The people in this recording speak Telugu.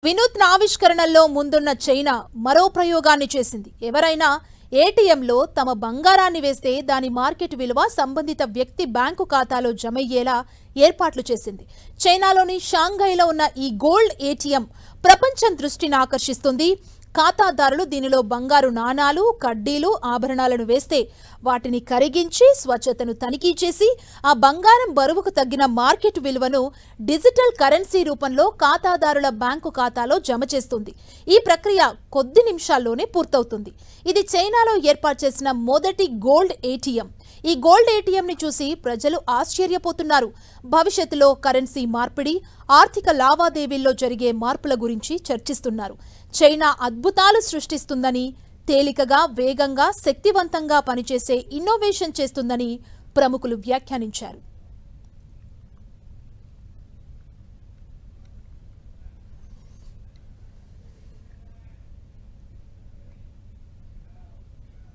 వినూత్న ఆవిష్కరణల్లో ముందున్న చైనా మరో ప్రయోగాన్ని చేసింది. ఎవరైనా ఏటీఎంలో తమ బంగారాన్ని వేస్తే దాని మార్కెట్ విలువ సంబంధిత వ్యక్తి బ్యాంకు ఖాతాలో జమయ్యేలా ఏర్పాట్లు చేసింది. చైనాలోని షాంఘైలో ఉన్న ఈ గోల్డ్ ఏటీఎం ప్రపంచం దృష్టిని ఆకర్షిస్తుంది. ఖాతాదారులు దీనిలో బంగారు నాణాలు, కడ్డీలు, ఆభరణాలను వేస్తే వాటిని కరిగించి స్వచ్ఛతను తనిఖీ చేసి ఆ బంగారం బరువుకు తగ్గిన మార్కెట్ విలువను డిజిటల్ కరెన్సీ రూపంలో ఖాతాదారుల బ్యాంకు ఖాతాలో జమ చేస్తుంది. ఈ ప్రక్రియ కొద్ది నిమిషాల్లోనే పూర్తవుతుంది. ఇది చైనాలో ఏర్పాటు చేసిన మొదటి గోల్డ్ ఏటీఎం. ఈ గోల్డ్ ఏటీఎం ని చూసి ప్రజలు ఆశ్చర్యపోతున్నారు. భవిష్యత్తులో కరెన్సీ మార్పిడి, ఆర్థిక లావాదేవీల్లో జరిగే మార్పుల గురించి చర్చిస్తున్నారు. చైనా అద్భుతాలు సృష్టిస్తుందని, తేలికగా, వేగంగా, శక్తివంతంగా పనిచేసే ఇన్నోవేషన్ చేస్తుందని ప్రముఖులు వ్యాఖ్యానించారు.